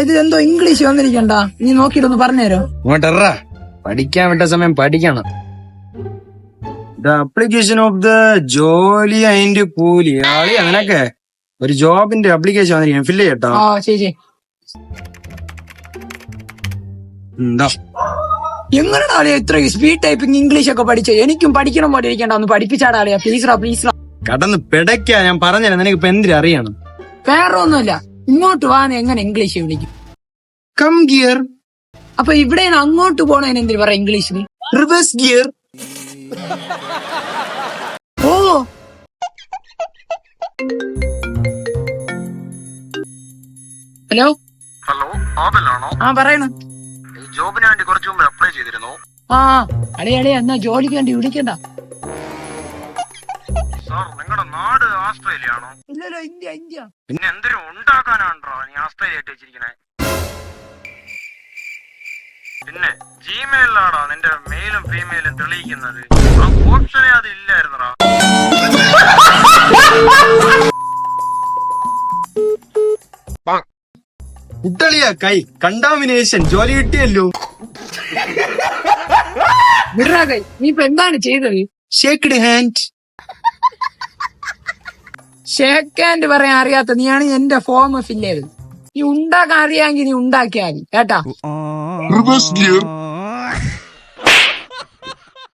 ഇതെന്തോ ഇംഗ്ലീഷ് വന്നിരിക്കണ്ട, നീ നോക്കിയിട്ടൊന്ന് പറഞ്ഞുതരോ? ഇങ്ങോട്ടെറാ, പഠിക്കാൻ വിട്ട സമയം പഠിക്കണം. ദ അപ്ലിക്കേഷൻ ഓഫ് ദ ജോലി അതിന്റെ കൂലി ആളി അങ്ങനൊക്കെ ഒരു ജോബിന്റെ അപ്ലിക്കേഷൻ വന്നിരിക്കണം, ഫില്ല് ചെയ്യട്ടോ. ആ ശരി. എന്താ എങ്ങനെയാണ് ആളിയാ ഇത്ര സ്പീഡ് ടൈപ്പിംഗ് ഇംഗ്ലീഷ് ഒക്കെ പഠിച്ചത്? എനിക്കും പഠിക്കണം പോലെ ഇരിക്കണ്ട, ഒന്ന് പഠിപ്പിച്ചാടാളിയാ പ്ലീസ്റാ പ്ലീസ്റാ. കടന്ന് പിടയ്ക്കാ, ഞാൻ പറഞ്ഞുതരാം, നിനക്ക് ഇപ്പൊ എന്തിനും അറിയണം. വേറെ ഒന്നുമില്ല, ഇങ്ങോട്ട് വാന്ന് എങ്ങനെ ഇംഗ്ലീഷ് വിളിക്കും? Come gear. അപ്പൊ ഇവിടെ അങ്ങോട്ട് പോണതിന് എന്തിനു പറയാ ഇംഗ്ലീഷില്? Reverse gear. ഓ ഹലോ ഹലോ, ആബലാണോ? ആ പറയണ. ഈ ജോബിന് വേണ്ടി കുറച്ചു മുമ്പ് അപ്ലൈ ചെയ്തിരുന്നു. ആ അളിയളിയ എന്നാ ജോലിക്ക് വേണ്ടി വിളിക്കണ്ട. സാർ, നിങ്ങളുടെ നാട് ഓസ്ട്രേലിയ ആണോ? ഇല്ലല്ലോ, ഇന്ത്യ ഇന്ത്യ. പിന്നെ എന്തിനും ഉണ്ടാക്കാനാണോ നീ ഓസ്ട്രേലിയ ആയിട്ട് വെച്ചിരിക്കണേ? പിന്നെ ജിമെയിലാണോ നിന്റെ മെയിലും ഫീമെയിലും തെളിയിക്കുന്നത്? ആ ഓപ്ഷനെ അത് ഇല്ലായിരുന്നടാ. കുട്ടളിയാ കൈ കണ്ടാമിനേഷൻ, ജോലി കിട്ടിയല്ലോ. വിടറാ കൈ, നീ ഇപ്പൊ എന്താണ് ചെയ്തത്? ഷേക്ക്ഡ് ഹാൻഡ്. ഷേക്ക് ഹാൻഡ് പറയാൻ അറിയാത്ത നീയാണ് എന്റെ ഫോം ഫില്ല് ചെയ്തത്. നീ ഉണ്ടാക്കാൻ അറിയാമെങ്കിൽ നീ ഉണ്ടാക്കിയാൽ മതി കേട്ടാ. Reverse gear.